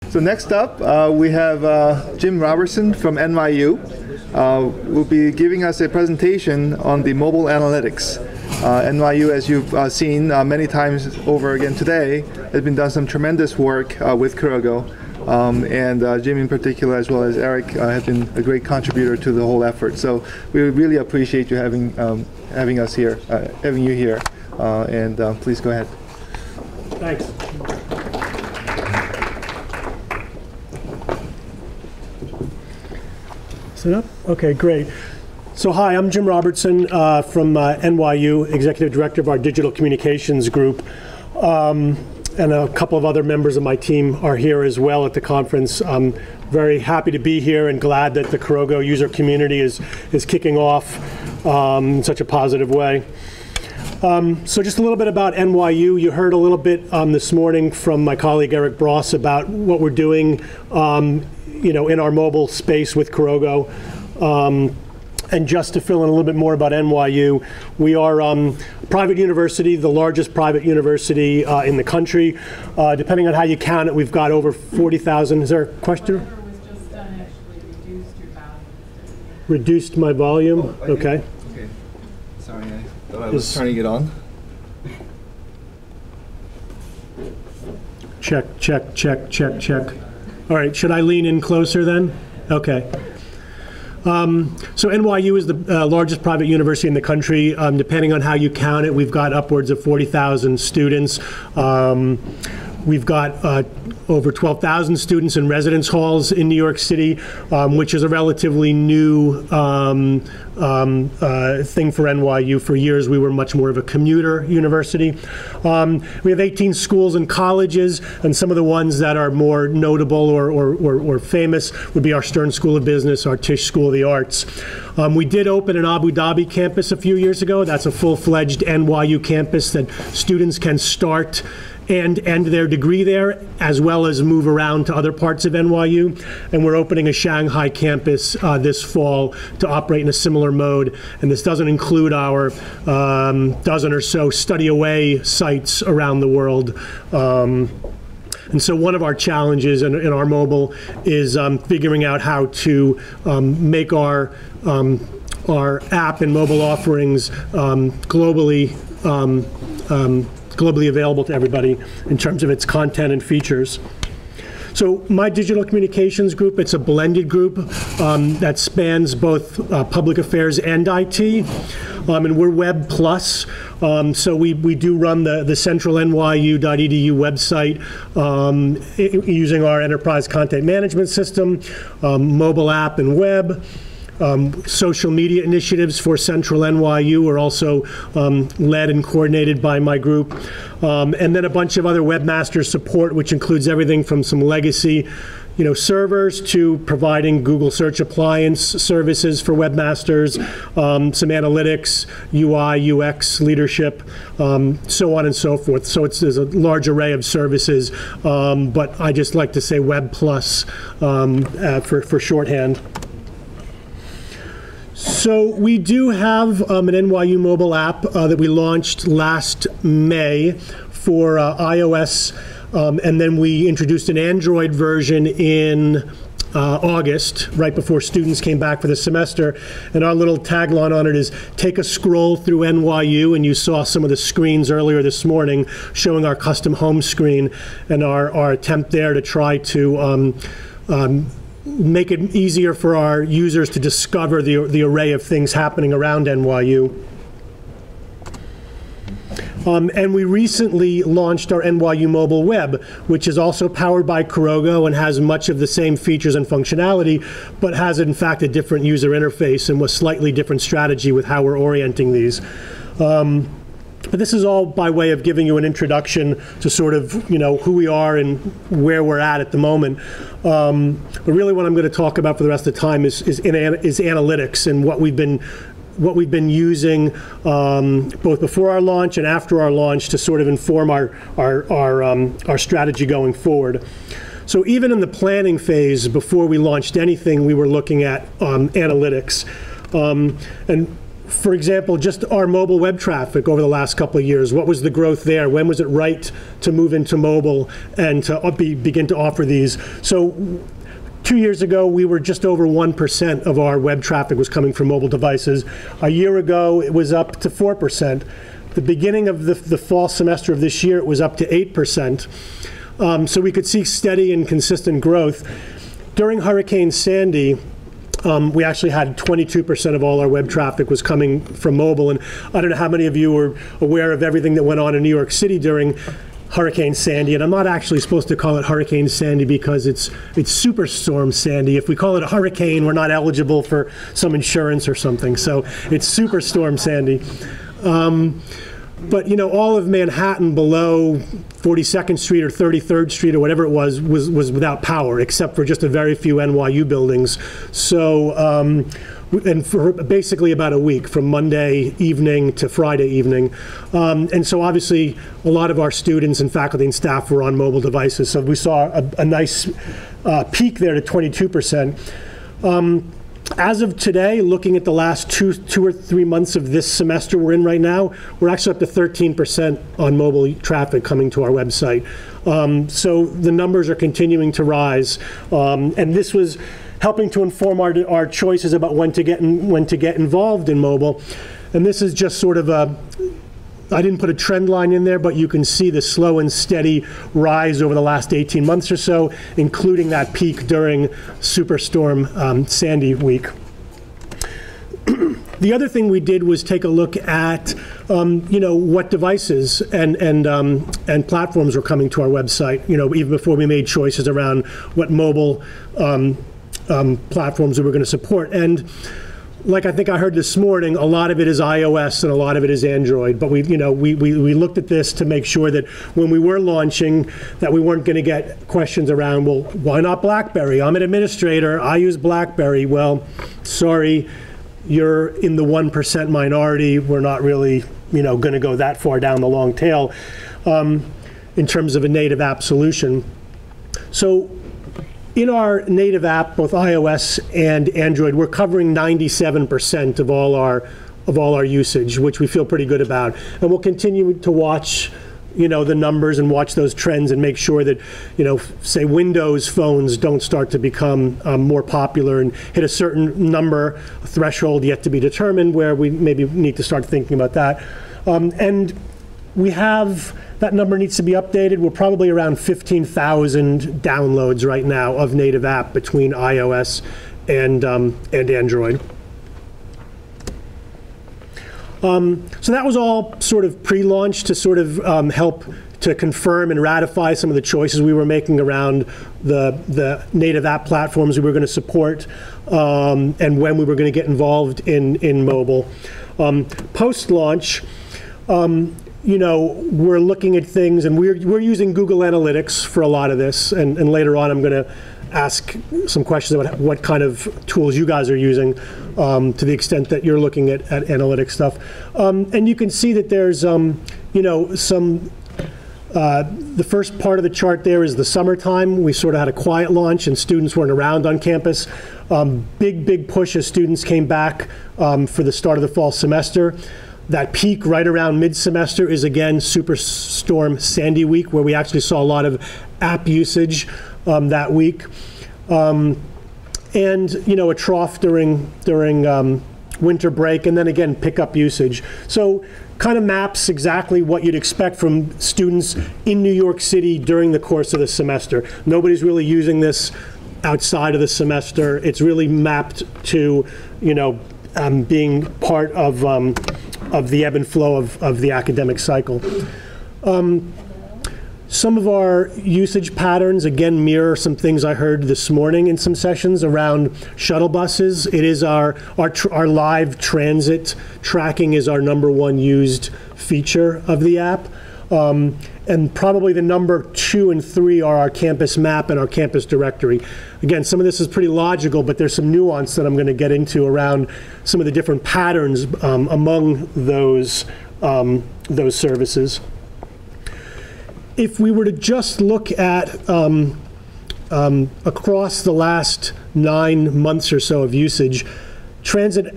So next up, we have Jim Robertson from NYU. Will be giving us a presentation on the mobile analytics. NYU, as you've seen many times over again today, has been done some tremendous work with Kurogo. And Jim in particular, as well as Eric, have been a great contributor to the whole effort. So we really appreciate you having us here, having you here. And please go ahead. Thanks. Set up? Okay, great. So hi, I'm Jim Robertson from NYU, Executive Director of our Digital Communications Group. And a couple of other members of my team are here as well at the conference. I'm very happy to be here and glad that the Kurogo user community is kicking off in such a positive way. So just a little bit about NYU. You heard a little bit this morning from my colleague Eric Bross about what we're doing in our mobile space with Kurogo. And just to fill in a little bit more about NYU, we are a private university, the largest private university in the country. Depending on how you count it, we've got over 40,000. Is there a question? Was just done actually reduced your volume. Reduced my volume? Oh, okay. Okay. Sorry, I thought I was turning it on. Check, check, check, check, check. All right, should I lean in closer then? Okay. So NYU is the largest private university in the country. Depending on how you count it, we've got upwards of 40,000 students. We've got over 12,000 students in residence halls in New York City, which is a relatively new thing for NYU. For years, we were much more of a commuter university. We have 18 schools and colleges, and some of the ones that are more notable or famous would be our Stern School of Business, our Tisch School of the Arts. We did open an Abu Dhabi campus a few years ago. That's a full-fledged NYU campus that students can start and end their degree there, as well as move around to other parts of NYU. And we're opening a Shanghai campus this fall to operate in a similar mode. And this doesn't include our dozen or so study away sites around the world. And so one of our challenges in our mobile is figuring out how to make our app and mobile offerings globally available to everybody in terms of its content and features. So my digital communications group, it's a blended group that spans both public affairs and IT. And we're Web Plus, so we do run the central nyu.edu website using our enterprise content management system, mobile app and web. Social media initiatives for Central NYU are also led and coordinated by my group. And then a bunch of other webmaster support, which includes everything from some legacy servers to providing Google Search Appliance services for webmasters, some analytics, UI, UX leadership, so on and so forth. So there's a large array of services, but I just like to say Web Plus for shorthand. So we do have an NYU mobile app that we launched last May for iOS, and then we introduced an Android version in August, right before students came back for the semester. And our little tagline on it is, take a scroll through NYU, and you saw some of the screens earlier this morning showing our custom home screen and our attempt there to try to make it easier for our users to discover the array of things happening around NYU. And we recently launched our NYU Mobile Web, which is also powered by Kurogo and has much of the same features and functionality, but has in fact a different user interface and a slightly different strategy with how we're orienting these. But this is all by way of giving you an introduction to sort of, who we are and where we're at the moment. But really what I'm going to talk about for the rest of the time is analytics and what we've been using both before our launch and after our launch to sort of inform our strategy going forward. So even in the planning phase, before we launched anything, we were looking at analytics. And for example, just our mobile web traffic over the last couple of years. What was the growth there? When was it right to move into mobile and to begin to offer these? So 2 years ago, we were just over 1% of our web traffic was coming from mobile devices. A year ago, it was up to 4%. The beginning of the fall semester of this year, it was up to 8%. So we could see steady and consistent growth. During Hurricane Sandy, we actually had 22% of all our web traffic was coming from mobile. And I don't know how many of you were aware of everything that went on in New York City during Hurricane Sandy, and I'm not actually supposed to call it Hurricane Sandy because it's Superstorm Sandy. If we call it a hurricane, we're not eligible for some insurance or something. So it's Superstorm Sandy. But all of Manhattan below 42nd Street or 33rd Street or whatever it was without power, except for just a very few NYU buildings. So, and for basically about a week, from Monday evening to Friday evening. And so obviously a lot of our students and faculty and staff were on mobile devices. So we saw a nice peak there to 22%. As of today, looking at the last two or 3 months of this semester we're in right now, we're actually up to 13% on mobile traffic coming to our website. So the numbers are continuing to rise. And this was helping to inform our choices about when to get involved in mobile. And this is just sort of I didn't put a trend line in there, but you can see the slow and steady rise over the last 18 months or so, including that peak during Superstorm Sandy week. The other thing we did was take a look at, what devices and platforms were coming to our website, even before we made choices around what mobile platforms we were going to support. And like I think I heard this morning, a lot of it is iOS and a lot of it is Android. But we looked at this to make sure that when we were launching, that we weren't going to get questions around, well, why not BlackBerry? I'm an administrator. I use BlackBerry. Well, sorry, you're in the 1% minority. We're not really, going to go that far down the long tail in terms of a native app solution. So in our native app, both iOS and Android, we're covering 97% of all our usage, which we feel pretty good about. And we'll continue to watch, the numbers and watch those trends and make sure that, say Windows phones don't start to become more popular and hit a certain number, a threshold yet to be determined, where we maybe need to start thinking about that. And we have, that number needs to be updated. We're probably around 15,000 downloads right now of native app between iOS and Android. So that was all sort of pre-launch to sort of help to confirm and ratify some of the choices we were making around the native app platforms we were going to support and when we were going to get involved in mobile. Post-launch, we're looking at things, and we're using Google Analytics for a lot of this, and later on I'm going to ask some questions about what kind of tools you guys are using to the extent that you're looking at analytics stuff. And you can see that there's, the first part of the chart there is the summertime. We sort of had a quiet launch and students weren't around on campus. Big push as students came back for the start of the fall semester. That peak right around mid-semester is again Superstorm Sandy week, where we actually saw a lot of app usage that week. And a trough during winter break, and then again pick-up usage. So kind of maps exactly what you'd expect from students in New York City during the course of the semester. Nobody's really using this outside of the semester. It's really mapped to, being part of the ebb and flow of the academic cycle. Some of our usage patterns, again, mirror some things I heard this morning in some sessions around shuttle buses. It is our live transit tracking is our #1 used feature of the app. And probably the number 2 and 3 are our campus map and our campus directory. Again, some of this is pretty logical, but there's some nuance that I'm going to get into around some of the different patterns among those services. If we were to just look at across the last 9 months or so of usage, transit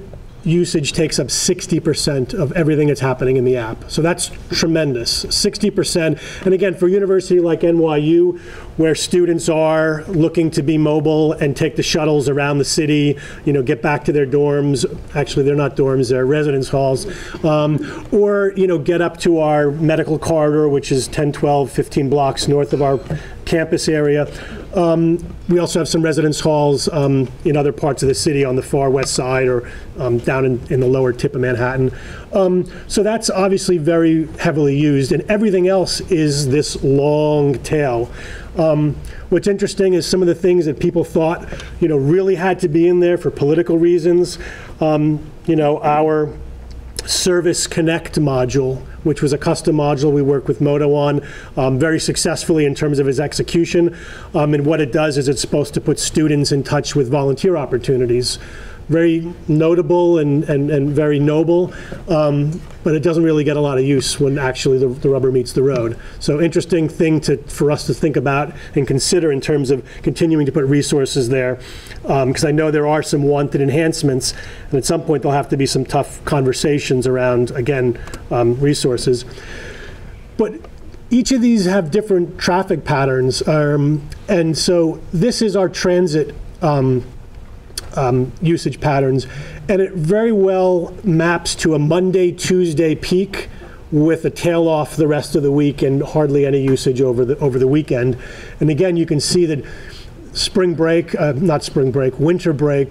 usage takes up 60% of everything that's happening in the app. So that's tremendous, 60%. And again, for a university like NYU, where students are looking to be mobile and take the shuttles around the city, get back to their dorms. Actually, they're not dorms, they're residence halls. Or, get up to our medical corridor, which is 10, 12, 15 blocks north of our campus area. We also have some residence halls in other parts of the city on the far west side or down in the lower tip of Manhattan. So that's obviously very heavily used, and everything else is this long tail. What's interesting is some of the things that people thought really had to be in there for political reasons. Our Service Connect module, which was a custom module we worked with Moto on very successfully in terms of its execution. And what it does is it's supposed to put students in touch with volunteer opportunities. Very notable and very noble, but it doesn't really get a lot of use when actually the rubber meets the road. So interesting thing for us to think about and consider in terms of continuing to put resources there, because I know there are some wanted enhancements, and at some point there'll have to be some tough conversations around, again, resources. But each of these have different traffic patterns, and so this is our transit usage patterns, and it very well maps to a Monday, Tuesday peak with a tail off the rest of the week and hardly any usage over the weekend. And again, you can see that winter break,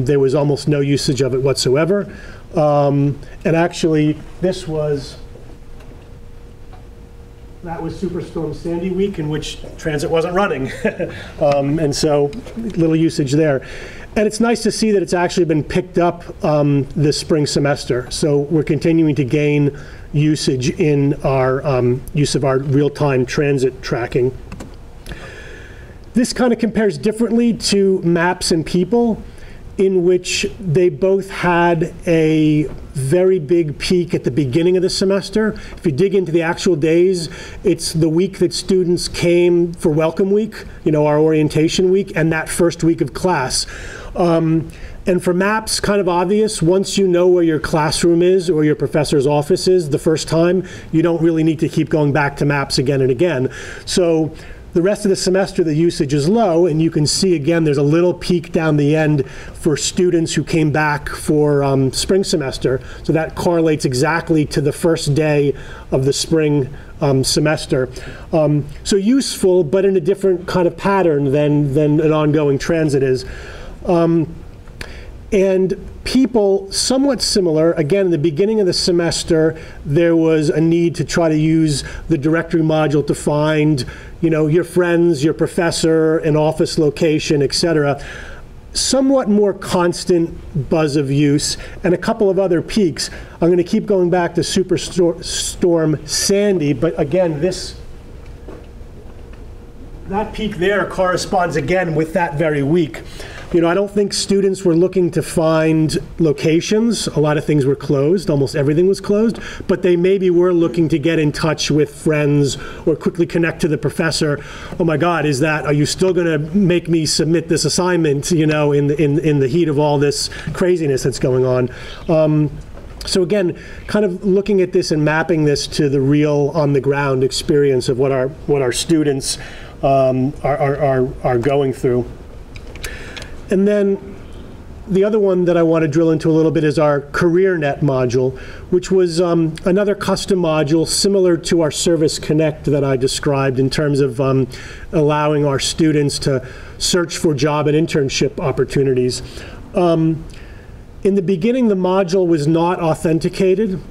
there was almost no usage of it whatsoever. And actually, that was Superstorm Sandy week, in which transit wasn't running. And so little usage there. And it's nice to see that it's actually been picked up this spring semester. So we're continuing to gain usage in our use of our real-time transit tracking. This kind of compares differently to maps and people, in which they both had a very big peak at the beginning of the semester. If you dig into the actual days, it's the week that students came for Welcome Week, our orientation week, and that first week of class. And for maps, kind of obvious, once you know where your classroom is or your professor's office is the first time, you don't really need to keep going back to maps again and again. So the rest of the semester, the usage is low, and you can see, again, there's a little peak down the end for students who came back for spring semester. So that correlates exactly to the first day of the spring semester. So useful, but in a different kind of pattern than an ongoing transit is. And people, somewhat similar. Again, in the beginning of the semester, there was a need to try to use the directory module to find, your friends, your professor, an office location, etc. Somewhat more constant buzz of use, and a couple of other peaks. I'm going to keep going back to Superstorm Sandy, but again, that peak there corresponds again with that very week. I don't think students were looking to find locations. A lot of things were closed. Almost everything was closed. But they maybe were looking to get in touch with friends or quickly connect to the professor. Oh my God, are you still going to make me submit this assignment, in the heat of all this craziness that's going on? So again, kind of looking at this and mapping this to the real on-the-ground experience of what our students are going through. And then the other one that I want to drill into a little bit is our CareerNet module, which was another custom module similar to our Service Connect that I described in terms of allowing our students to search for job and internship opportunities. In the beginning, the module was not authenticated,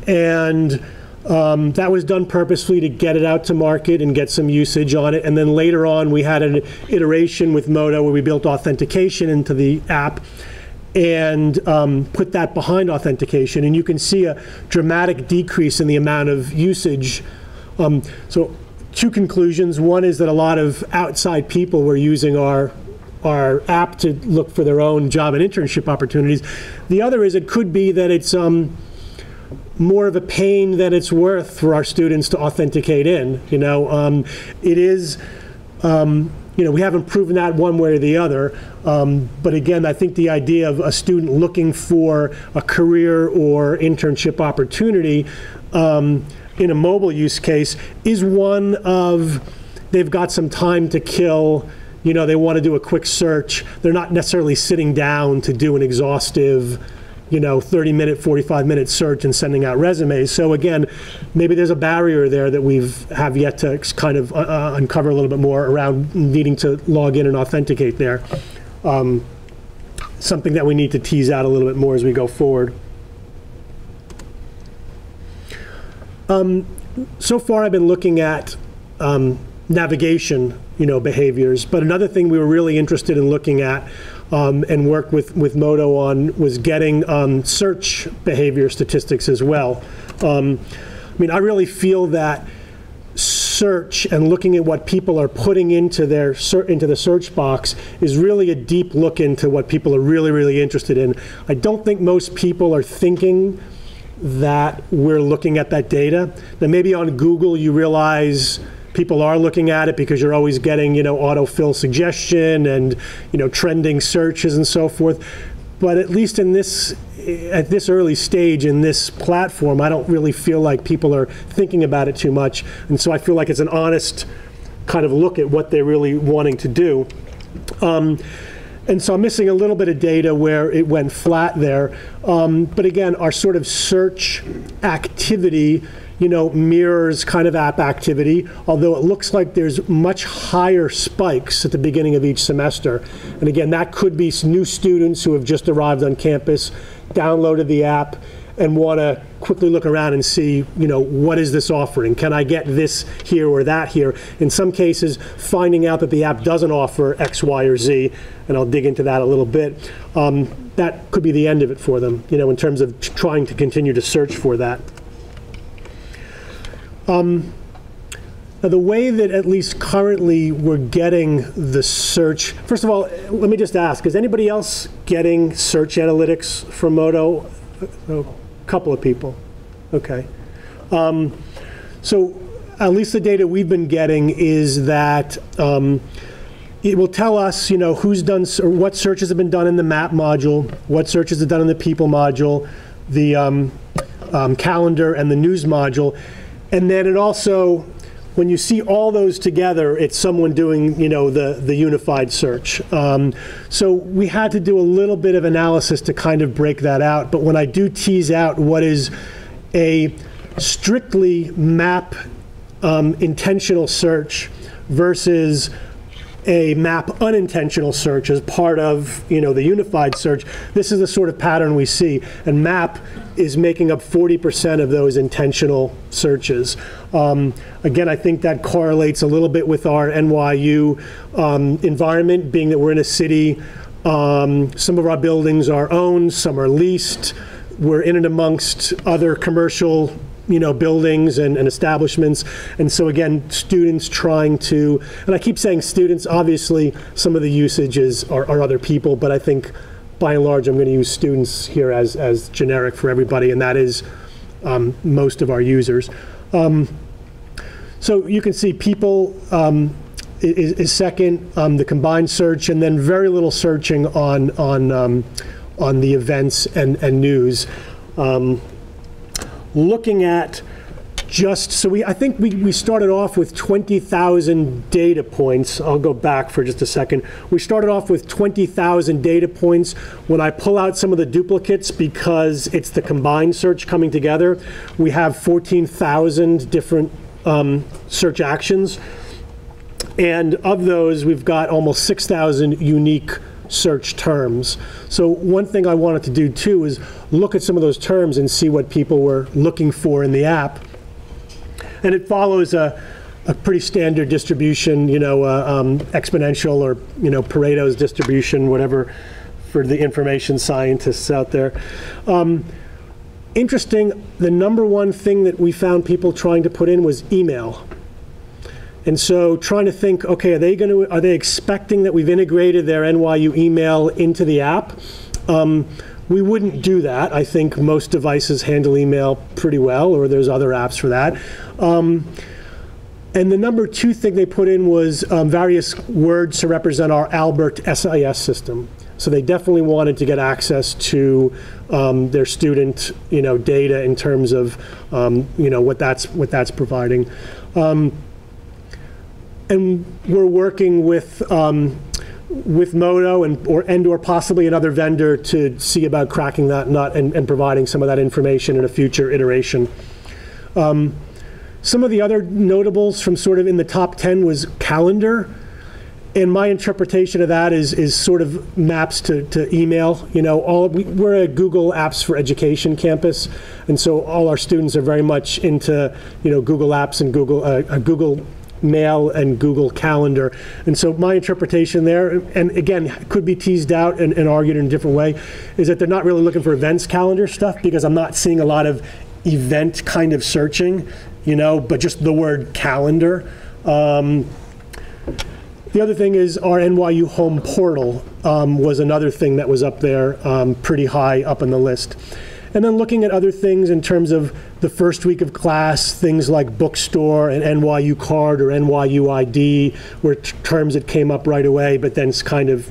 and that was done purposely to get it out to market and get some usage on it. And then later on, we had an iteration with Moto where we built authentication into the app and put that behind authentication. And you can see a dramatic decrease in the amount of usage. So two conclusions. One is that a lot of outside people were using our app to look for their own job and internship opportunities. The other is it could be that it's more of a pain than it's worth for our students to authenticate in. It is we haven't proven that one way or the other. But again, I think the idea of a student looking for a career or internship opportunity in a mobile use case is one of, they've got some time to kill, they want to do a quick search. They're not necessarily sitting down to do an exhaustive 30-minute, 45-minute search and sending out resumes. So again, maybe there's a barrier there that have yet to kind of uncover a little bit more around needing to log in and authenticate there. Something that we need to tease out a little bit more as we go forward. So far I've been looking at navigation, behaviors, but another thing we were really interested in looking at and worked with Modo on was getting search behavior statistics as well. I really feel that search and looking at what people are putting into the search box is really a deep look into what people are really, really interested in. I don't think most people are thinking that we're looking at that data. Now maybe on Google you realize people are looking at it because you're always getting, autofill suggestion and, trending searches and so forth. But at least at this early stage in this platform, I don't really feel like people are thinking about it too much. And so I feel like it's an honest kind of look at what they're really wanting to do. And so I'm missing a little bit of data where it went flat there. But again, our sort of search activity mirrors kind of app activity, although it looks like there's much higher spikes at the beginning of each semester. And again, that could be new students who have just arrived on campus, downloaded the app, and want to quickly look around and see, what is this offering? Can I get this here or that here? In some cases, finding out that the app doesn't offer X, Y, or Z, and I'll dig into that a little bit, that could be the end of it for them, in terms of trying to continue to search for that. Now the way that at least currently we're getting the search, first of all, let me just ask, is anybody else getting search analytics from Modo? A couple of people. Okay. So at least the data we've been getting is that it will tell us, who's done, or what searches have been done in the map module, what searches are done in the people module, the calendar and the news module. And then it also, when you see all those together, it's someone doing, the unified search. So we had to do a little bit of analysis to kind of break that out. But when I do tease out what is a strictly map intentional search versus a map unintentional search as part of, the unified search, this is the sort of pattern we see. And map is making up 40% of those intentional searches. Again, I think that correlates a little bit with our NYU environment, being that we're in a city. Some of our buildings are owned, some are leased. We're in and amongst other commercial buildings and establishments. And so again, students trying to, and I keep saying students, obviously some of the usages are other people, but I think by and large I'm going to use students here as generic for everybody, and that is most of our users. So you can see people is second, the combined search, and then very little searching on the events and news. Looking at just, so I think we started off with 20,000 data points. I'll go back for just a second. We started off with 20,000 data points. When I pull out some of the duplicates, because it's the combined search coming together, we have 14,000 different search actions. And of those, we've got almost 6,000 unique search terms. So one thing I wanted to do too is look at some of those terms and see what people were looking for in the app. And it follows a pretty standard distribution, exponential or Pareto's distribution, whatever, for the information scientists out there. Interesting, the number one thing that we found people trying to put in was email. And so trying to think, okay, are they expecting that we've integrated their NYU email into the app? We wouldn't do that. I think most devices handle email pretty well, or there's other apps for that. And the number 2 thing they put in was various words to represent our Albert SIS system. So they definitely wanted to get access to their student, data in terms of, what that's providing. And we're working with Modo and/or possibly another vendor to see about cracking that nut and providing some of that information in a future iteration. Some of the other notables from sort of in the top 10 was calendar. And my interpretation of that is sort of maps to email. We're a Google Apps for Education campus, and so all our students are very much into Google Apps and Google Mail and Google Calendar. And so my interpretation there, and again, could be teased out and argued in a different way, is that they're not really looking for events calendar stuff, because I'm not seeing a lot of event kind of searching, but just the word calendar. The other thing is our NYU home portal was another thing that was up there pretty high up on the list. And then looking at other things in terms of the first week of class, things like bookstore and NYU card or NYU ID were terms that came up right away, but then kind of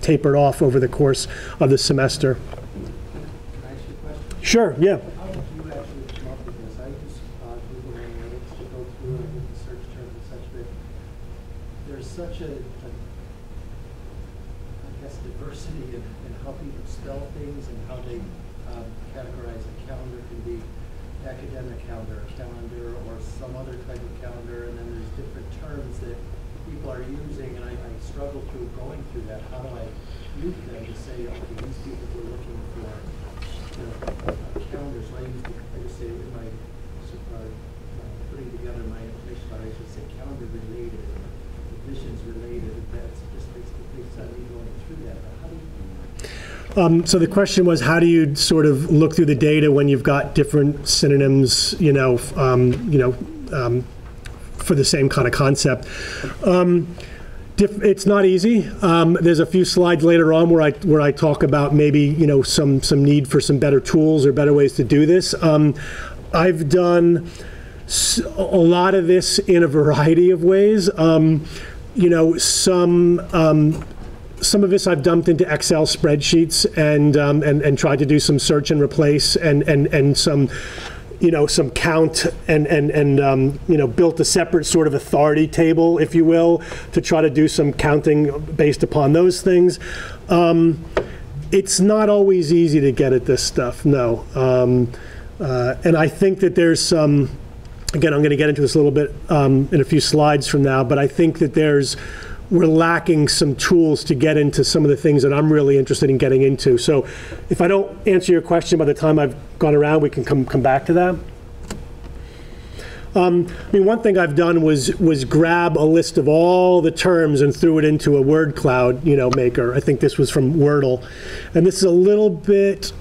tapered off over the course of the semester. Can I ask you a question? Sure, yeah. How did you actually come up with this? I use Google Analytics to go through and with the search terms and such, but there's such a diversity in how people spell things and how they categorize a calendar. Can be academic calendar, or some other type of calendar, and then there's different terms that people are using, and I struggle through going through that. How do I use them to say, okay, these people were looking for a calendar, so I just say in my putting together my information, I should say calendar related, admissions related. That's just basically suddenly going through that. But how do you do that? So the question was, how do you sort of look through the data when you've got different synonyms, for the same kind of concept? It's not easy. There's a few slides later on where I talk about maybe some need for some better tools or better ways to do this. I've done a lot of this in a variety of ways. Some of this I've dumped into Excel spreadsheets and tried to do some search and replace and some some count and built a separate sort of authority table, if you will, to try to do some counting based upon those things. It's not always easy to get at this stuff, no. And I think that there's some, again, I'm going to get into this a little bit in a few slides from now, but I think that we're lacking some tools to get into some of the things that I'm really interested in getting into. So if I don't answer your question by the time I've gone around, we can come back to that. One thing I've done was grab a list of all the terms and threw it into a word cloud, maker. I think this was from Wordle. And this is a little bit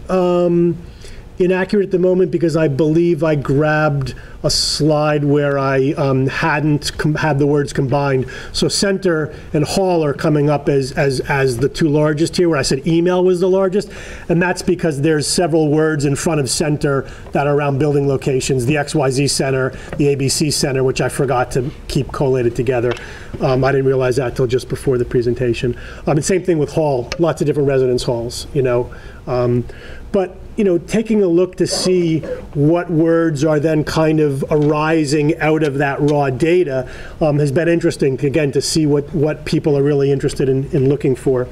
inaccurate at the moment because I believe I grabbed a slide where I hadn't had the words combined. So center and hall are coming up as the two largest here, where I said email was the largest. And that's because there's several words in front of center that are around building locations, the XYZ Center, the ABC Center, which I forgot to keep collated together. I didn't realize that till just before the presentation. And same thing with hall, lots of different residence halls, But taking a look to see what words are then kind of arising out of that raw data has been interesting, again, to see what people are really interested in looking for.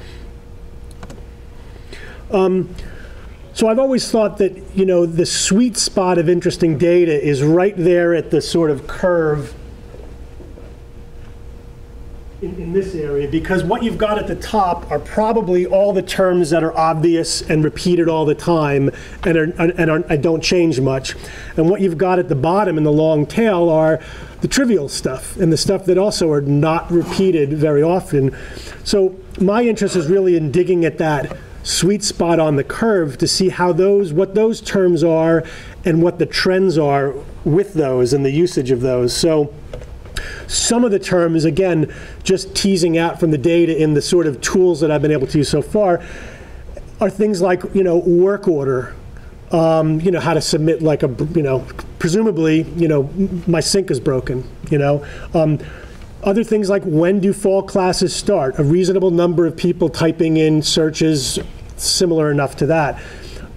So I've always thought that, the sweet spot of interesting data is right there at the sort of curve in this area, because what you've got at the top are probably all the terms that are obvious and repeated all the time and don't change much. And what you've got at the bottom in the long tail are the trivial stuff and the stuff that also are not repeated very often. So my interest is really in digging at that sweet spot on the curve to see what those terms are and what the trends are with those and the usage of those. So some of the terms, again, just teasing out from the data in the sort of tools that I've been able to use so far, are things like, work order, how to submit like a, presumably, my sink is broken, Other things like, when do fall classes start? A reasonable number of people typing in searches similar enough to that.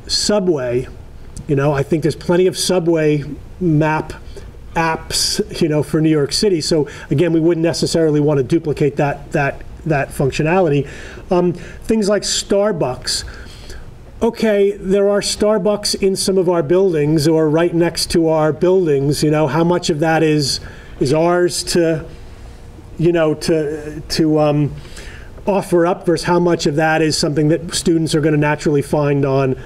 Subway, I think there's plenty of subway map apps, for New York City. So again, we wouldn't necessarily want to duplicate that functionality. Things like Starbucks. Okay, there are Starbucks in some of our buildings or right next to our buildings. How much of that is ours to offer up versus how much of that is something that students are going to naturally find on,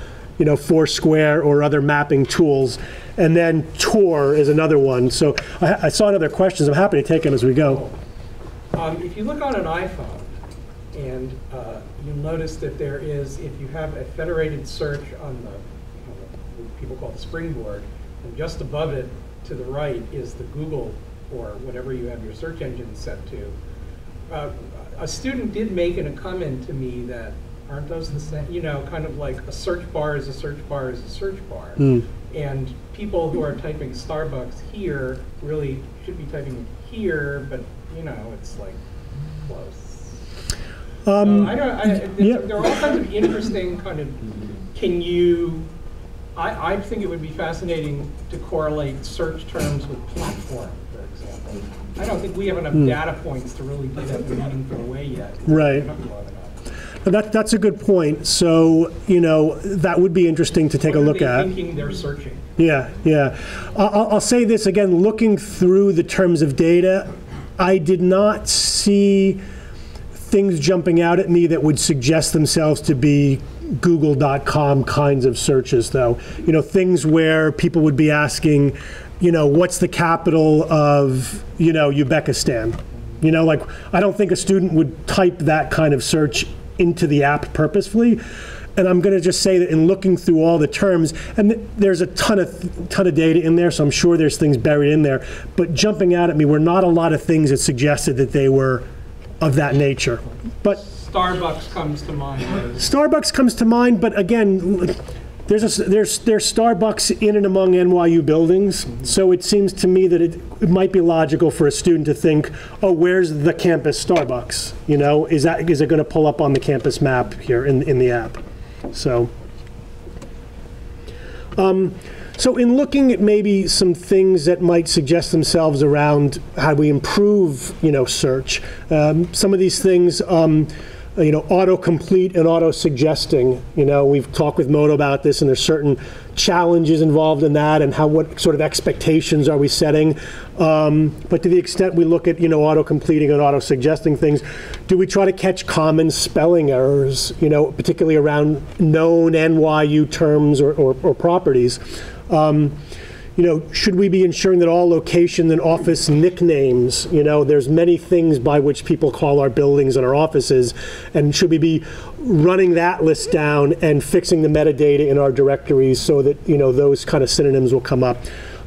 Foursquare or other mapping tools. And then Tor is another one. So I saw other questions. I'm happy to take them as we go. If you look on an iPhone, and you'll notice that there is, if you have a federated search on what people call the springboard, and just above it to the right is the Google or whatever you have your search engine set to. A student did make a comment to me that, aren't those the same? Kind of like a search bar is a search bar is a search bar. And people who are typing Starbucks here really should be typing here, but it's like close. So there are all kinds of interesting kind of, I think it would be fascinating to correlate search terms with platform, for example. I don't think we have enough data points to really do that in a meaningful way yet. Right. That's a good point. So, that would be interesting to take a look at. Thinking they're searching. Yeah. I'll say this again, looking through the terms of data, I did not see things jumping out at me that would suggest themselves to be Google.com kinds of searches, though. Things where people would be asking, what's the capital of, Uzbekistan? I don't think a student would type that kind of search into the app purposefully. And I'm going to just say that in looking through all the terms, and there's a ton of data in there, so I'm sure there's things buried in there, but jumping out at me were not a lot of things that suggested that they were of that nature. But Starbucks comes to mind. Starbucks comes to mind, but again, there's Starbucks in and among NYU buildings, so it seems to me that it might be logical for a student to think, oh, where's the campus Starbucks? Is it going to pull up on the campus map here in the app? So in looking at maybe some things that might suggest themselves around how we improve, search, some of these things, autocomplete and auto-suggesting, we've talked with Moto about this, and there's certain challenges involved in that, and what sort of expectations are we setting. But to the extent we look at, auto-completing and auto-suggesting things, do we try to catch common spelling errors, particularly around known NYU terms or properties? Should we be ensuring that all location and office nicknames, there's many things by which people call our buildings and our offices, and should we be running that list down and fixing the metadata in our directories so that, those kind of synonyms will come up?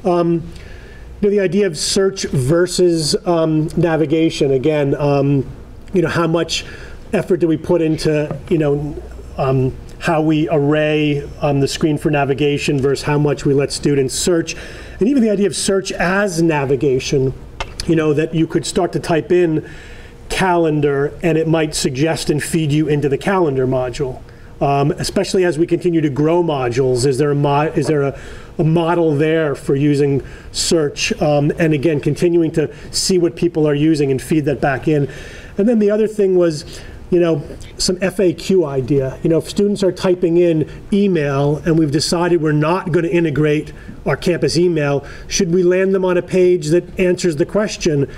The idea of search versus navigation, again, how much effort do we put into, how we array on the screen for navigation versus how much we let students search. And even the idea of search as navigation, that you could start to type in calendar and it might suggest and feed you into the calendar module. Especially as we continue to grow modules, is there a model there for using search? And again, continuing to see what people are using and feed that back in. And then the other thing was, some FAQ idea. If students are typing in email and we've decided we're not going to integrate our campus email, should we land them on a page that answers the question,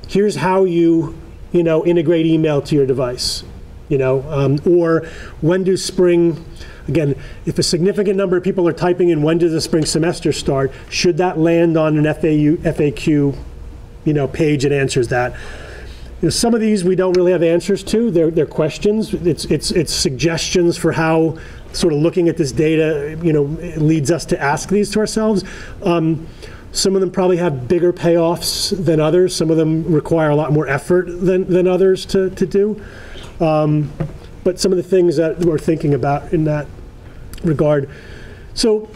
here's how you, integrate email to your device? Or when do spring, again, if a significant number of people are typing in when does the spring semester start, should that land on an FAQ, page that answers that? Some of these we don't really have answers to. They're questions. It's suggestions for how sort of looking at this data, leads us to ask these to ourselves. Some of them probably have bigger payoffs than others. Some of them require a lot more effort than others to do. But some of the things that we're thinking about in that regard. So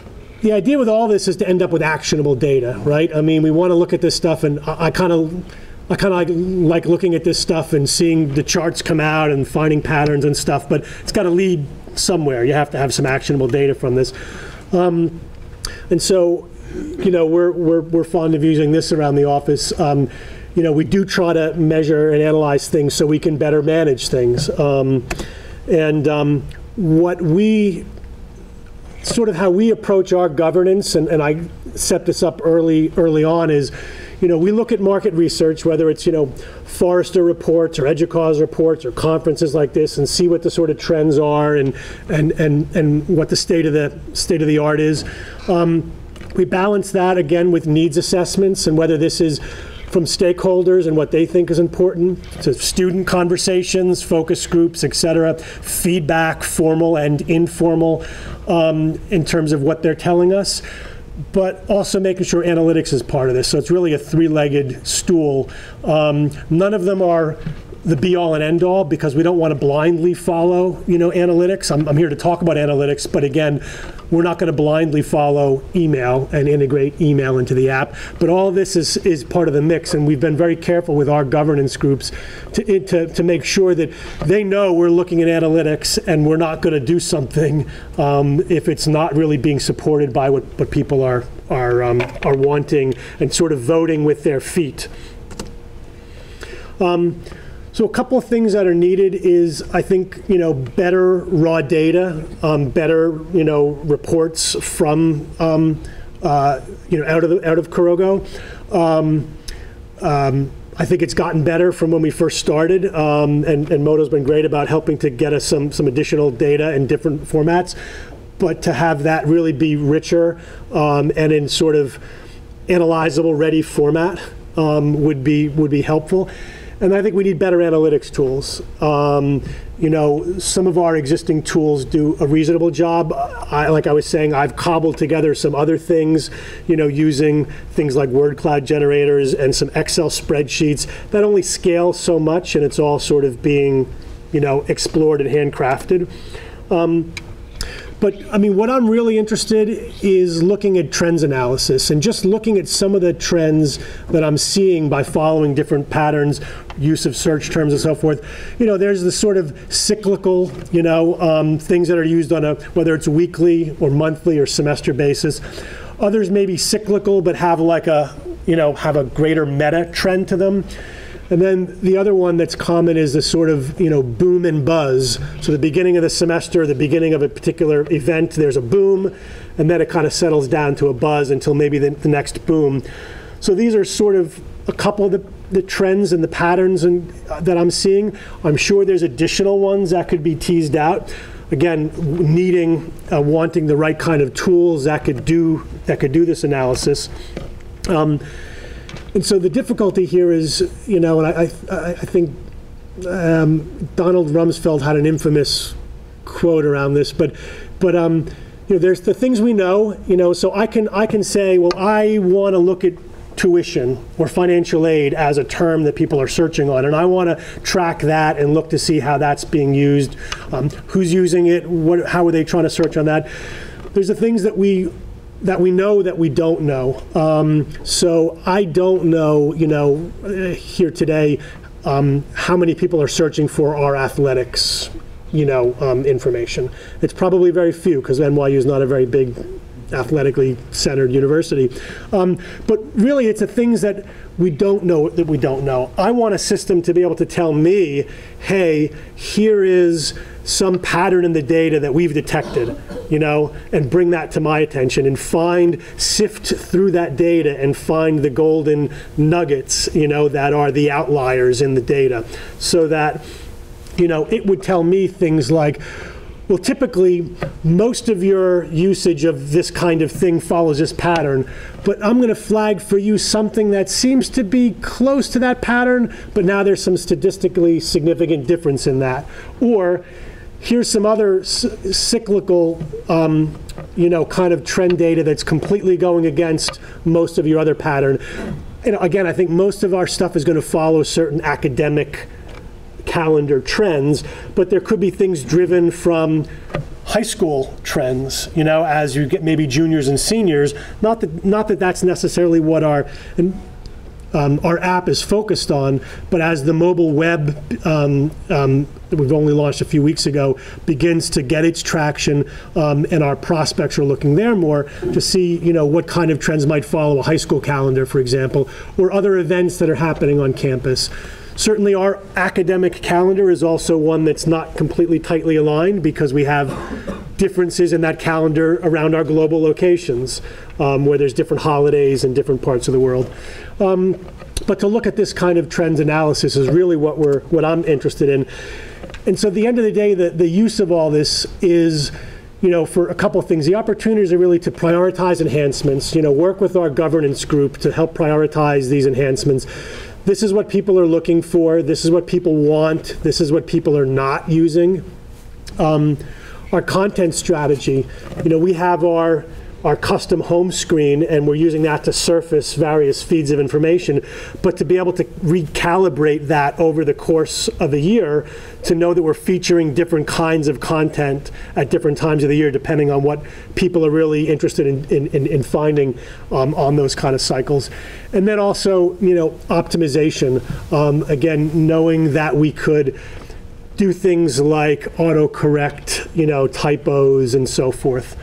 the idea with all this is to end up with actionable data, right? I mean, we want to look at this stuff, and I kind of like looking at this stuff and seeing the charts come out and finding patterns and stuff, but it's got to lead somewhere. You have to have some actionable data from this. And so, we're fond of using this around the office. We do try to measure and analyze things so we can better manage things. How we approach our governance, and I set this up early on, is, we look at market research, whether it's, Forrester reports or EDUCAUSE reports or conferences like this, and see what the sort of trends are and what the state of the art is. We balance that again with needs assessments and whether this is from stakeholders and what they think is important, to student conversations, focus groups, et cetera, feedback, formal and informal, in terms of what they're telling us, but also making sure analytics is part of this. So it's really a three-legged stool. None of them are the be-all and end-all, because we don't want to blindly follow, analytics. I'm here to talk about analytics, but again, we're not going to blindly follow email and integrate email into the app. But all of this is part of the mix, and we've been very careful with our governance groups to make sure that they know we're looking at analytics, and we're not going to do something if it's not really being supported by what people are wanting and sort of voting with their feet. So a couple of things that are needed is, I think, better raw data, better, reports from, out of Kurogo. I think it's gotten better from when we first started, and Moto's been great about helping to get us some additional data in different formats. But to have that really be richer and in sort of analyzable, ready format would be helpful. And I think we need better analytics tools. Some of our existing tools do a reasonable job. Like I was saying, I've cobbled together some other things, using things like word cloud generators and some Excel spreadsheets that only scale so much, and it's all sort of being, explored and handcrafted. But I mean, what I'm really interested is looking at trends analysis and just looking at some of the trends that I'm seeing by following different patterns, use of search terms and so forth. There's the sort of cyclical, things that are used on whether it's weekly or monthly or semester basis. Others may be cyclical but have like have a greater meta trend to them. And then the other one that's common is the sort of, boom and buzz. So the beginning of the semester, the beginning of a particular event, there's a boom, and then it kind of settles down to a buzz until maybe the next boom. So these are sort of a couple of the trends and the patterns that I'm seeing. I'm sure there's additional ones that could be teased out. Again, wanting the right kind of tools that could do this analysis. And so the difficulty here is, and I think Donald Rumsfeld had an infamous quote around this, but there's the things we know, so I can say, well, I want to look at tuition or financial aid as a term that people are searching on, and I want to track that and look to see how that's being used, who's using it, how are they trying to search on that. There's the things that we know that we don't know. So I don't know, here today, how many people are searching for our athletics, information. It's probably very few, because NYU is not a very big athletically centered university. But really, it's the things that we don't know. I want a system to be able to tell me, hey, here is some pattern in the data that we've detected, and bring that to my attention and sift through that data and find the golden nuggets, that are the outliers in the data, so that, it would tell me things like, well, typically, most of your usage of this kind of thing follows this pattern, but I'm going to flag for you something that seems to be close to that pattern, but now there's some statistically significant difference in that. Or here's some other cyclical, kind of trend data that's completely going against most of your other pattern. Again, I think most of our stuff is going to follow certain academic calendar trends, but there could be things driven from high school trends, as you get maybe juniors and seniors. Not that that's necessarily what our app is focused on, but as the mobile web that we've only launched a few weeks ago begins to get its traction, and our prospects are looking there more to see, what kind of trends might follow a high school calendar, for example, or other events that are happening on campus. Certainly our academic calendar is also one that's not completely tightly aligned because we have differences in that calendar around our global locations, where there's different holidays in different parts of the world. But to look at this kind of trends analysis is really what I'm interested in. And so at the end of the day, the use of all this is, for a couple of things. The opportunities are really to prioritize enhancements, work with our governance group to help prioritize these enhancements. This is what people are looking for. This is what people want. This is what people are not using. Our content strategy, we have our custom home screen, and we're using that to surface various feeds of information, but to be able to recalibrate that over the course of a year to know that we're featuring different kinds of content at different times of the year, depending on what people are really interested in finding on those kind of cycles. And then also, optimization. Again, knowing that we could do things like autocorrect, typos and so forth.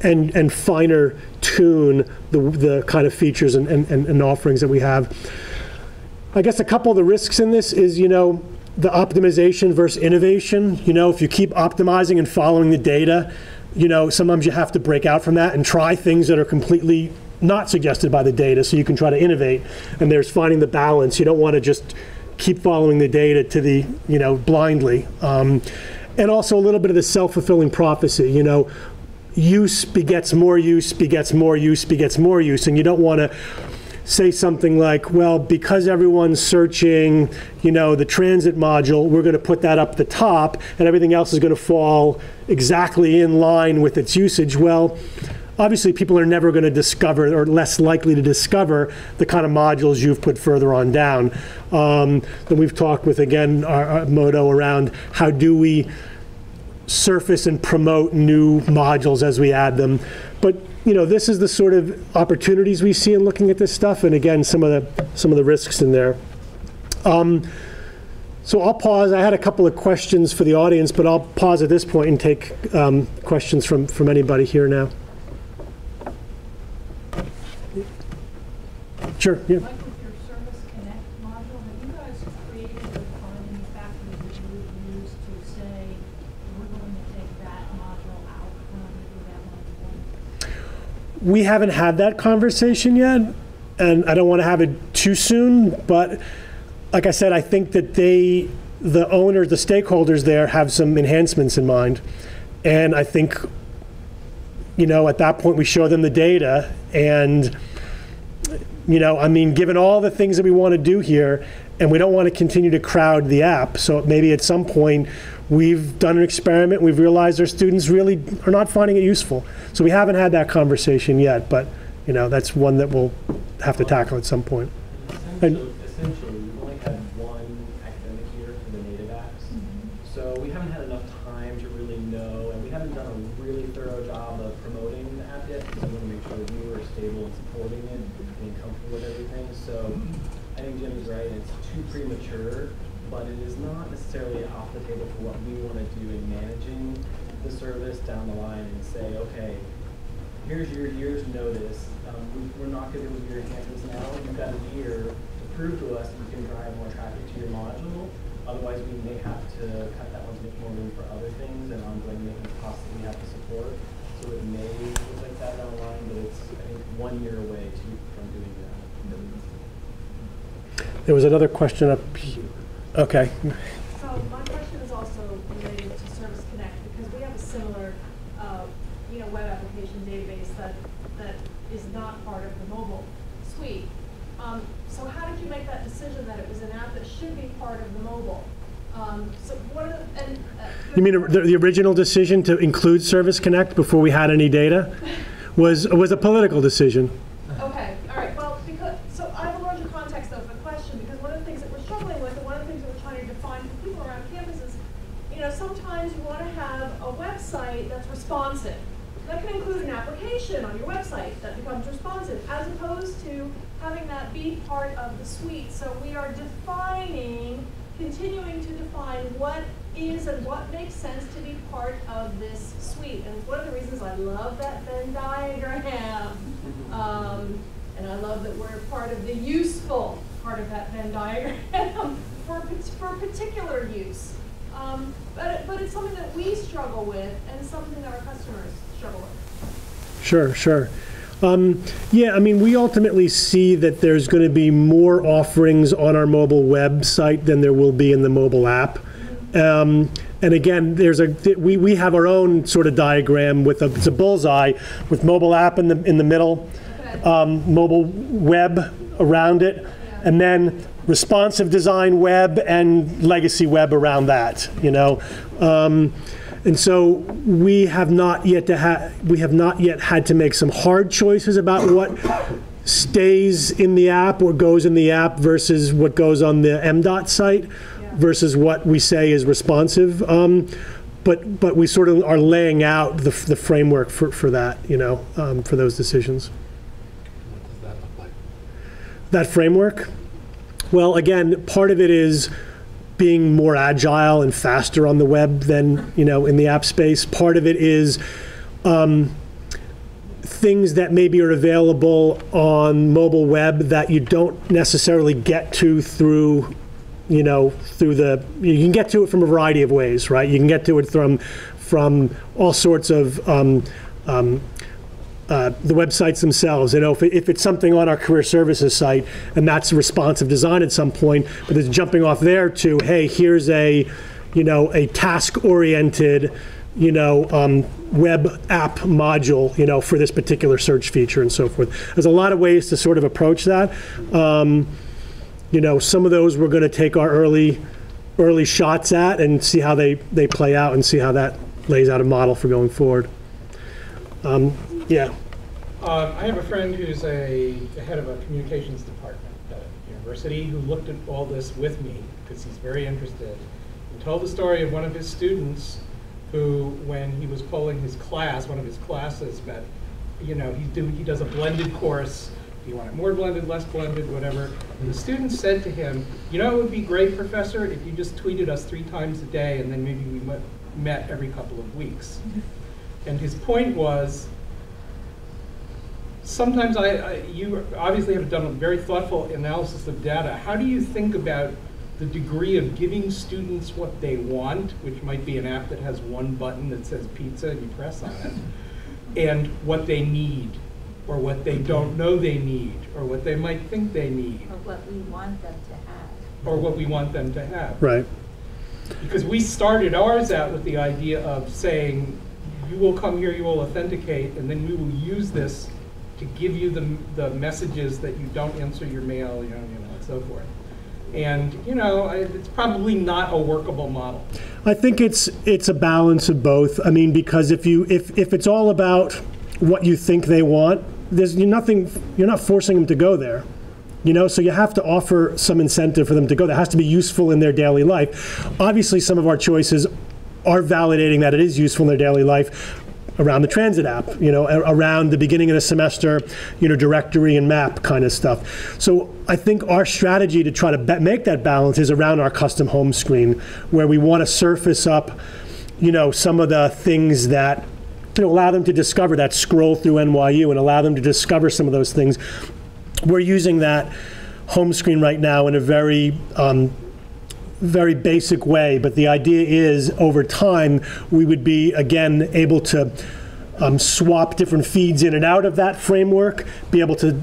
And finer tune the kind of features and offerings that we have. I guess a couple of the risks in this is, the optimization versus innovation. If you keep optimizing and following the data, sometimes you have to break out from that and try things that are completely not suggested by the data, so you can try to innovate. And there's finding the balance. You don't want to just keep following the data to the, blindly. And also a little bit of the self-fulfilling prophecy, use begets more use, begets more use, begets more use, and you don't want to say something like, well, because everyone's searching, the transit module, we're going to put that up the top, and everything else is going to fall exactly in line with its usage. Well, obviously people are never going to discover, or less likely to discover, the kind of modules you've put further on down. Then we've talked with, again, our motto around how do we surface and promote new modules as we add them. But this is the sort of opportunities we see in looking at this stuff, and again, some of the risks in there. So I'll pause. I had a couple of questions for the audience, but I'll pause at this point and take questions from anybody here now. Sure. Yeah. Like with your Service Connect module, have you guys created or defined any factors that you would use to say, we're going to take that module out when we do that one? We haven't had that conversation yet, and I don't want to have it too soon, but like I said, I think that the owners, the stakeholders there have some enhancements in mind. And I think, at that point we show them the data, and given all the things that we want to do here, and we don't want to continue to crowd the app, so maybe at some point we've done an experiment, we've realized our students really are not finding it useful. So we haven't had that conversation yet, but that's one that we'll have to tackle at some point. Essentially, we've only had one academic year for the native apps, so we haven't had enough time to really know, and we haven't done a really thorough job of promoting the app yet, because we want to make sure that we are stable and supporting it, being comfortable with everything. So I think Jim is right, it's too premature, but it is not necessarily off the table for what we want to do in managing the service down the line and say, okay, here's your year's notice. We're not going to do your campus now. You've got a year to prove to us that you can drive more traffic to your module. Otherwise, we may have to cut that one to make more room for other things and ongoing maintenance costs that we have to support. So it may look like that down the line, but it's, I think, 1 year away from doing that. There was another question up here. Okay. So my question is also related to Service Connect, because we have a similar, web application database that is not part of the mobile suite. So how did you make that decision that it was an app that should be part of the mobile? So what are you mean the original decision to include Service Connect before we had any data was a political decision? Okay, all right. Well, so I have a larger context of the question, because one of the things that we're struggling with, and one of the things that we're trying to define for people around campuses, sometimes you want to have a website that's responsive. That can include an application on your website that becomes responsive, as opposed to having that be part of the suite. So we are continuing to define what is and what makes sense to be part of this suite. And it's one of the reasons I love that Venn diagram. And I love that we're part of the useful part of that Venn diagram for particular use. But it's something that we struggle with and something that our customers struggle with. Sure. Yeah, I mean, we ultimately see that there's going to be more offerings on our mobile website than there will be in the mobile app. And again, we have our own sort of diagram with it's a bullseye with mobile app in the middle, mobile web around it, and then responsive design web and legacy web around that. And so we have not yet had to make some hard choices about what stays in the app or goes in the app versus what goes on the MDOT site versus what we say is responsive. But we sort of are laying out the framework for that, for those decisions. What does that look like? That framework? Well, again, part of it is being more agile and faster on the web than in the app space. Part of it is things that maybe are available on mobile web that you don't necessarily get to through you can get to it from a variety of ways, right? You can get to it from all sorts of the websites themselves. If it's something on our career services site and that's responsive design at some point, but it's jumping off there to, hey, here's a task-oriented, web app module, for this particular search feature and so forth. There's a lot of ways to sort of approach that. Some of those we're going to take our early shots at and see how they play out and see how that lays out a model for going forward. Yeah. I have a friend who's the head of a communications department at a university who looked at all this with me because he's very interested and told the story of one of his students who, when he was polling his class, one of his classes, but he does a blended course. Do you want it more blended, less blended, whatever? And the student said to him, it would be great, Professor, if you just tweeted us 3 times a day and then maybe we met every couple of weeks. And his point was, sometimes you obviously have done a very thoughtful analysis of data. How do you think about the degree of giving students what they want, which might be an app that has one button that says pizza and you press on it, and what they need, or what they don't know they need, or what they might think they need? Or what we want them to have. Or what we want them to have. Right. Because we started ours out with the idea of saying, you will come here, you will authenticate, and then we will use this to give you the messages that you don't answer your mail, and so forth. And it's probably not a workable model. I think it's a balance of both. I mean, because if it's all about what you think they want, you're not forcing them to go there. So you have to offer some incentive for them to go. That has to be useful in their daily life. Obviously, some of our choices are validating that it is useful in their daily life around the transit app, around the beginning of the semester, directory and map kind of stuff. So I think our strategy to try to make that balance is around our custom home screen, where we want to surface up, some of the things that allow them to discover that scroll through NYU and allow them to discover some of those things. We're using that home screen right now in a very basic way, but the idea is over time we would be, again, able to swap different feeds in and out of that framework, be able to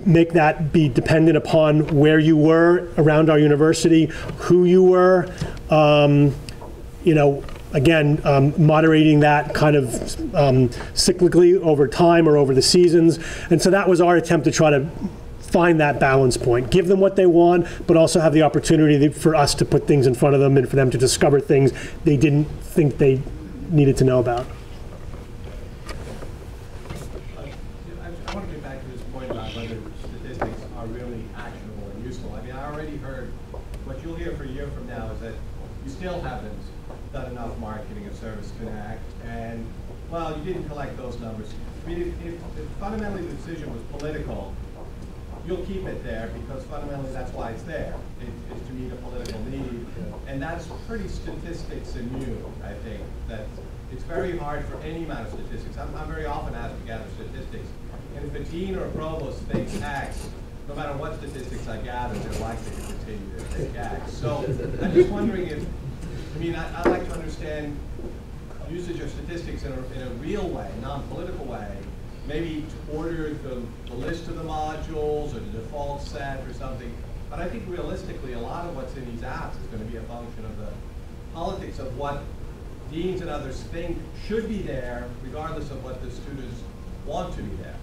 make that be dependent upon where you were around our university, who you were, again, moderating that kind of cyclically over time or over the seasons. And so that was our attempt to try to find that balance point, give them what they want, but also have the opportunity for us to put things in front of them and for them to discover things they didn't think they needed to know about. I want to get back to this point about whether statistics are really actionable and useful. I mean, I already heard what you'll hear for a year from now is that you still haven't done enough marketing of Service Connect, and, well, you didn't collect those numbers. I mean, if fundamentally the decision was political, you'll keep it there because fundamentally that's why it's there. It's to meet a political need. And that's pretty statistics immune, I think. That it's very hard for any amount of statistics. I'm very often asked to gather statistics. And if a dean or a provost thinks X, no matter what statistics I gather, they're likely to continue to think X. So I'm just wondering if, I mean, I'd like to understand usage of statistics in a real way, non-political way, maybe to order the list of the modules or the default set or something. But I think realistically, a lot of what's in these apps is going to be a function of the politics of what deans and others think should be there, regardless of what the students want to be there.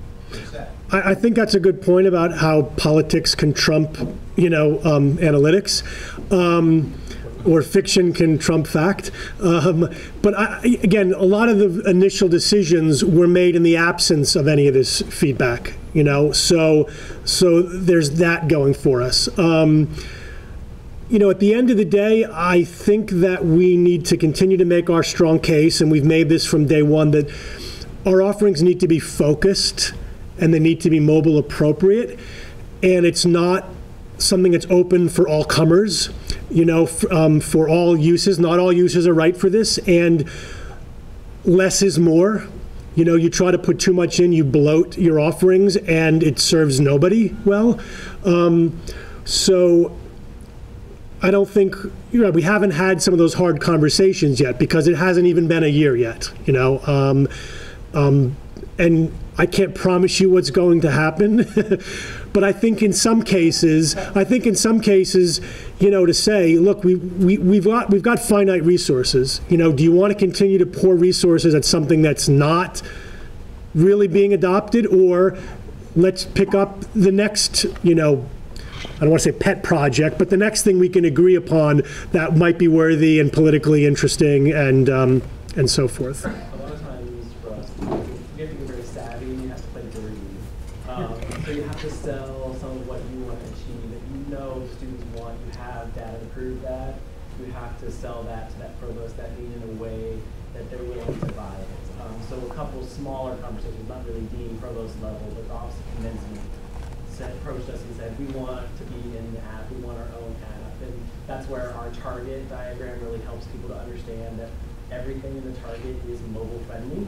I think that's a good point about how politics can trump, analytics. Or fiction can trump fact. But again, a lot of the initial decisions were made in the absence of any of this feedback, so there's that going for us. At the end of the day, I think that we need to continue to make our strong case, and we've made this from day one, that our offerings need to be focused and they need to be mobile appropriate, and it's not something that's open for all comers, for all uses. Not all uses are right for this, and less is more. You try to put too much in, you bloat your offerings, and it serves nobody well. So I don't think, we haven't had some of those hard conversations yet because it hasn't even been a year yet, and I can't promise you what's going to happen, but I think in some cases, to say, look, we've got finite resources. Do you want to continue to pour resources at something that's not really being adopted, or let's pick up the next, I don't want to say pet project, but the next thing we can agree upon that might be worthy and politically interesting and so forth. So you have to sell some of what you want to achieve that students want. You have data to prove that. You have to sell that to that provost, that dean, in a way that they're willing to buy it. So a couple smaller conversations, not really dean, provost level, but the Office of Commencement approached us and said, we want to be in the app, we want our own app. And that's where our target diagram really helps people to understand that everything in the target is mobile friendly.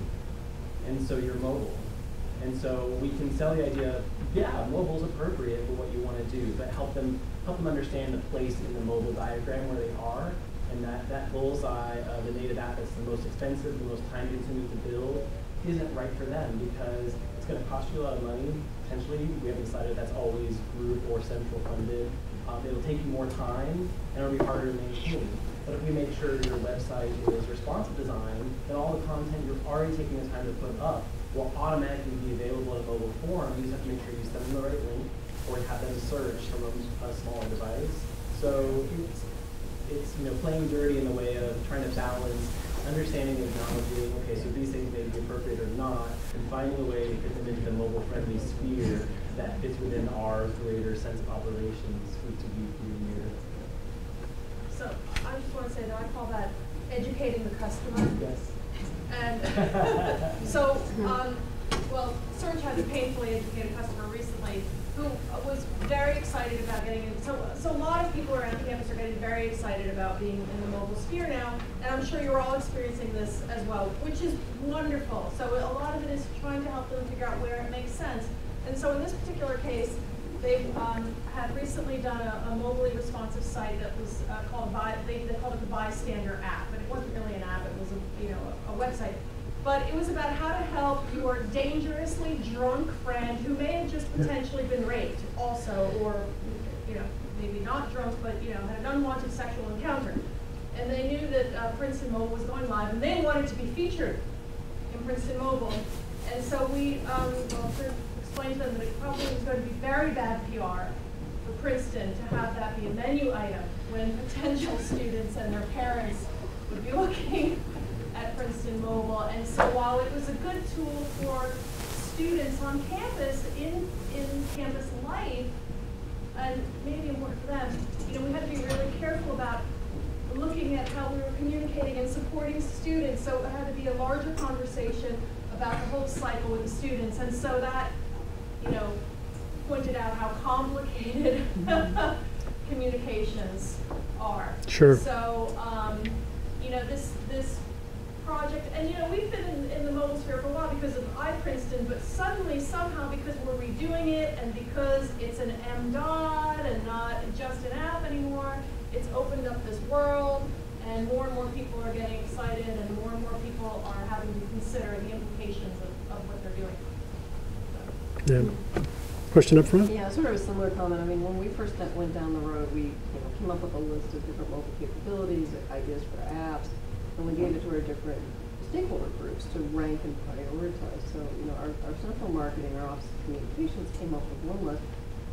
And so you're mobile. And so we can sell the idea, yeah, mobile's appropriate for what you want to do, but help them understand the place in the mobile diagram where they are, and that bullseye of the native app that's the most expensive, the most time-consuming to build, isn't right for them because it's going to cost you a lot of money. Potentially, we haven't decided that's always group or central funded. It'll take you more time, and it'll be harder to maintain. But if we make sure your website is responsive design, then all the content you're already taking the time to put up will automatically be available in a mobile form. You just have to make sure you send them the right link or have them search from a smaller device. So it's playing dirty in the way of trying to balance understanding and acknowledging, okay, so these things may be appropriate or not, and finding a way to fit them into the mobile-friendly sphere that fits within our greater sense of operations week to week, year to year. So I just want to say that I call that educating the customer. Yes. And so, Search had to painfully educate a customer recently who was very excited about getting in. So a lot of people around campus are getting very excited about being in the mobile sphere now, and I'm sure you're all experiencing this as well, which is wonderful. So a lot of it is trying to help them figure out where it makes sense. And so in this particular case, they had recently done a mobilely responsive site that was called they called it the Bystander app, but it wasn't really an app. It was a website. But it was about how to help your dangerously drunk friend who may have just potentially been raped also, or maybe not drunk, but had an unwanted sexual encounter. And they knew that Princeton Mobile was going live, and they wanted to be featured in Princeton Mobile. And so we explained to them that it probably was going to be very bad PR for Princeton to have that be a menu item when potential students and their parents would be looking at Princeton Mobile. And so while it was a good tool for students on campus in campus life, and maybe important for them, we had to be really careful about looking at how we were communicating educating and supporting students, so it had to be a larger conversation about the whole cycle with the students, and so that, you know, pointed out how complicated communications are. Sure. So, you know, this project, and you know, we've been in the mobile sphere for a while because of iPrinceton, but suddenly, somehow, because we're redoing it and because it's an MDOT and not just an app anymore, it's opened up this world, and more people are getting excited, and more people are having to consider the implications of what they're doing. Yeah. Question up front? Yeah, sort of a similar comment. I mean, when we first went down the road, we came up with a list of different mobile capabilities, ideas for apps, and we gave it to our different stakeholder groups to rank and prioritize. So, you know, our central marketing, our Office of Communications came up with one list.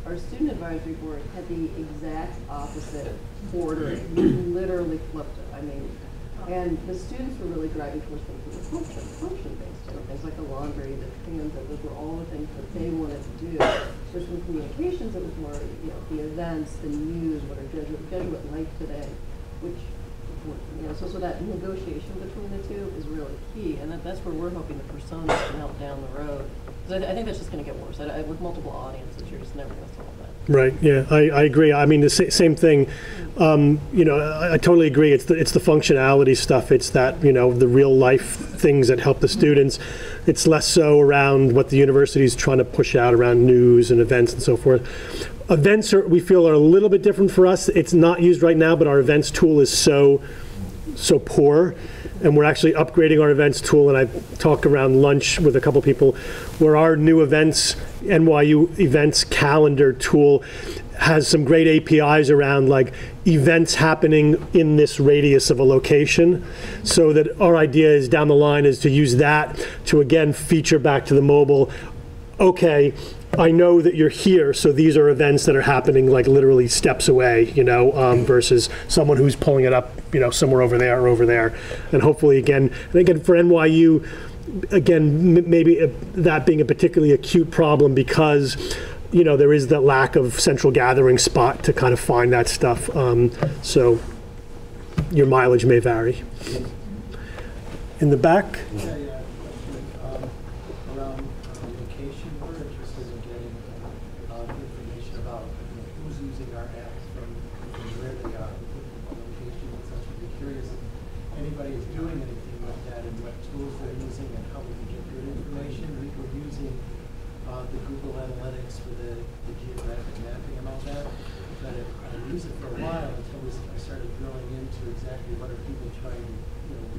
Our student advisory board had the exact opposite ordering. We literally flipped it. I mean, and the students were really driving towards things that were function-based, you know, things like the laundry, the transit, those were all the things that they wanted to do. Whereas in communications, it was more, you know, the events, the news, what are Jesuit like today, which, you know, so that negotiation between the two is really key, and that's where we're hoping the personas can help down the road. Because I think that's just going to get worse. With multiple audiences, you're just never going to solve that. Right. Yeah, I agree. I mean, the same thing. You know, I totally agree. It's the functionality stuff. It's that, you know, the real life things that help the students. It's less so around what the university is trying to push out around news and events and so forth. Events we feel are a little bit different for us. It's not used right now, but our events tool is so poor. And we're actually upgrading our events tool, and I talked around lunch with a couple people where our new events, NYU events calendar tool has some great APIs around like events happening in this radius of a location. So that our idea is down the line is to use that to again feature back to the mobile. Okay, I know that you're here, so these are events that are happening like literally steps away, you know, versus someone who's pulling it up, you know, somewhere over there or over there. And hopefully, again for NYU, again, maybe that being a particularly acute problem because, you know, there is that lack of central gathering spot to kind of find that stuff. So your mileage may vary. In the back?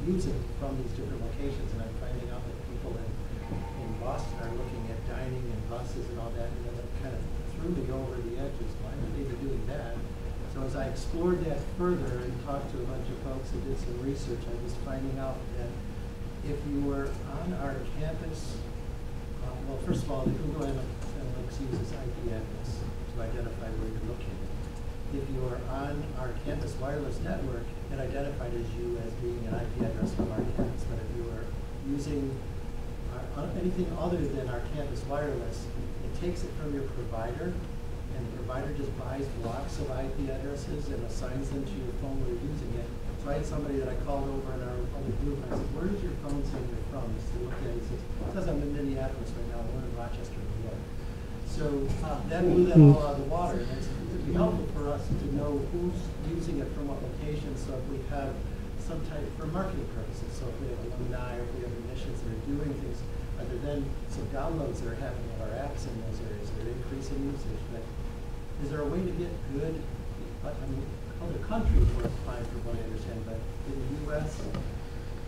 Using from these different locations, and I'm finding out that people in Boston are looking at dining and buses and all that, and then it kind of threw me over the edges. Why would they be doing that? So as I explored that further and talked to a bunch of folks and did some research, I was finding out that if you were on our campus, well, first of all, the Google Analytics uses IP address to identify where you're located. If you are on our campus wireless network, it identified as you as being an IP address from our campus. But if you are using anything other than our campus wireless, it takes it from your provider, and the provider just buys blocks of IP addresses and assigns them to your phone where you're using it. So I had somebody that I called over in our other group, and I said, where does your phone say you're from? He said, okay. He says, it says I'm in Minneapolis right now, we're in Rochester, New York. So that blew that all out of the water. And it would be helpful for us to know who's using it from what location, so if we have some type for marketing purposes. So if we have alumni or if we have admissions that are doing things, are there then some downloads that are happening of our apps in those areas that are increasing usage? But is there a way to get good, I mean, other countries were applying for what I understand, but in the US,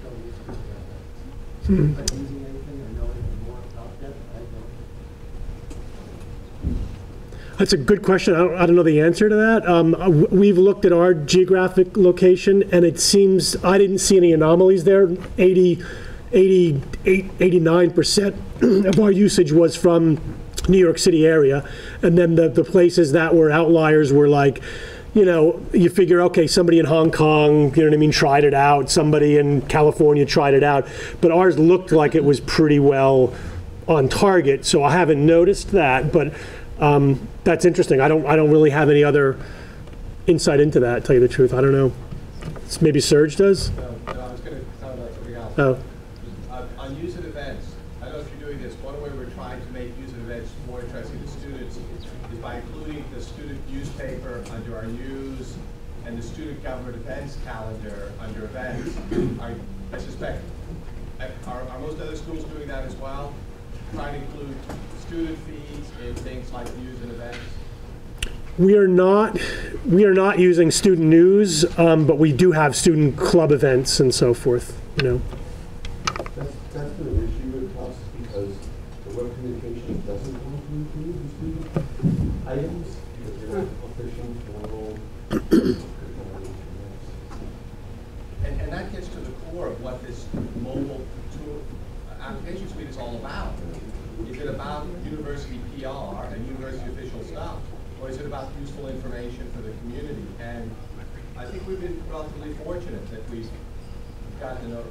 don't use Google Analytics. Are you using anything or know anything more about that? I don't. That's a good question. I don't know the answer to that. We've looked at our geographic location, and it seems I didn't see any anomalies there. 89% of our usage was from New York City area, and then the places that were outliers were like, you know, you figure, okay, somebody in Hong Kong, you know what I mean, tried it out. Somebody in California tried it out, but ours looked like it was pretty well on target. So I haven't noticed that, but. That's interesting. I don't really have any other insight into that, to tell you the truth. I don't know. Maybe Serge does? I Oh. On user events, I don't know if you're doing this. One way we're trying to make user events more interesting to students is by including the student newspaper under our news and the student government events calendar under events. I suspect, are most other schools doing that as well? Trying to include student feeds in things like news and events? We are not using student news, but we do have student club events and so forth, you know. That's been an issue with us because the web communication doesn't want to include the student items because you're not pushing formal. And that gets to the core of what this mobile tool application suite is all about. Is it about university PR and university official stuff? Or is it about useful information for the community? And I think we've been relatively fortunate that we've gotten to know,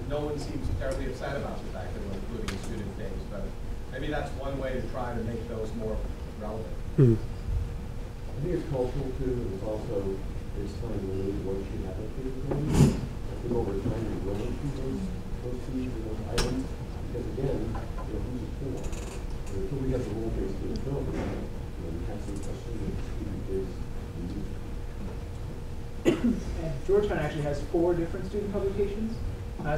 no one seems terribly upset about the fact that we're including student things, but maybe that's one way to try to make those more relevant. Mm. I think it's cultural too. It's also, it's time to really once you have a capability, I think over time you will include those feeds and those items, because again, who's it for? Until we have the role-based capability, we have some questions that the student is using. And Georgetown actually has 4 different student publications.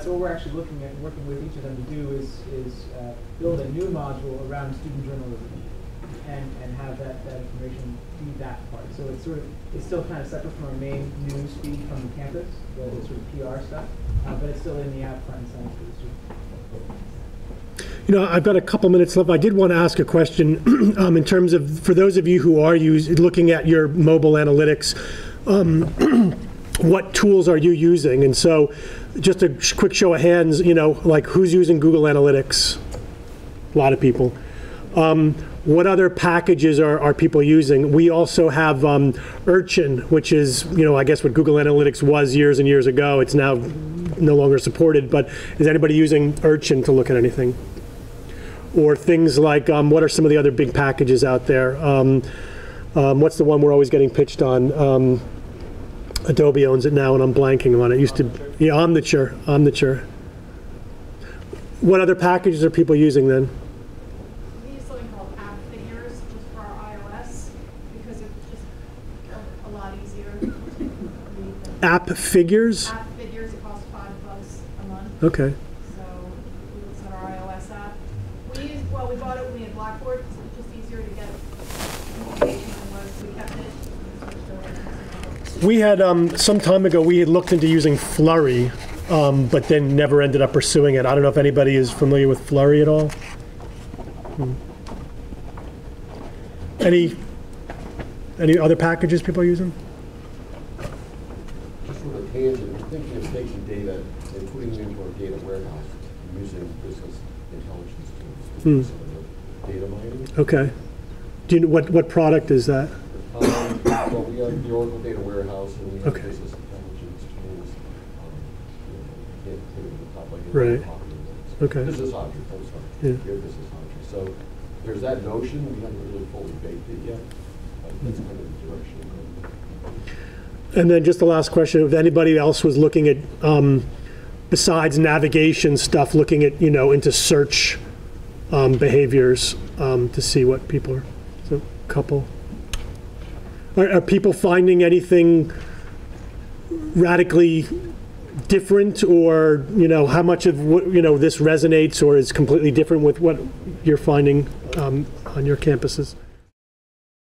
So what we're actually looking at, working with each of them to do is build a new module around student journalism and have that information feed that part. So it's still kind of separate from our main news feed from the campus, the sort of PR stuff, but it's still in the app front and center for the student. You know, I've got a couple minutes left. I did want to ask a question in terms of, for those of you who are looking at your mobile analytics, what tools are you using? And so just a quick show of hands, you know, like who's using Google Analytics? A lot of people. What other packages are people using? We also have Urchin, which is, you know, I guess what Google Analytics was years and years ago. It's now no longer supported, but is anybody using Urchin to look at anything? Or things like, what are some of the other big packages out there? What's the one we're always getting pitched on? Adobe owns it now, and I'm blanking on it. It used to, yeah, Omniture. What other packages are people using then? We use something called App Figures just for our iOS because it's just a lot easier to read them. App Figures? App Figures, it costs $5 a month. Okay. So we looked at our iOS app. We bought it when we had Blackboard because it was just easier to get communication than we kept it. We had, some time ago, we had looked into using Flurry, but then never ended up pursuing it. I don't know if anybody is familiar with Flurry at all. Any other packages people are using? Just sort of tangent, we're thinking of taking data and putting it into our data warehouse using business intelligence tools. Some of the data mining. Okay. Do you know what product is that? Well, we have the Oracle Data Warehouse, and we have Okay. business intelligence tools. Can't put it in the top like Right. Okay. Business object, I'm sorry. Yeah. We have business object. So there's that notion. We haven't really fully baked it yet. That's kind of the direction we're going. And then just the last question: if anybody else was looking at, besides navigation stuff, looking at, you know, into search behaviors to see what people are. So, a couple. Are people finding anything radically different, or, you know, how much of what, you know, this resonates or is completely different with what you're finding on your campuses?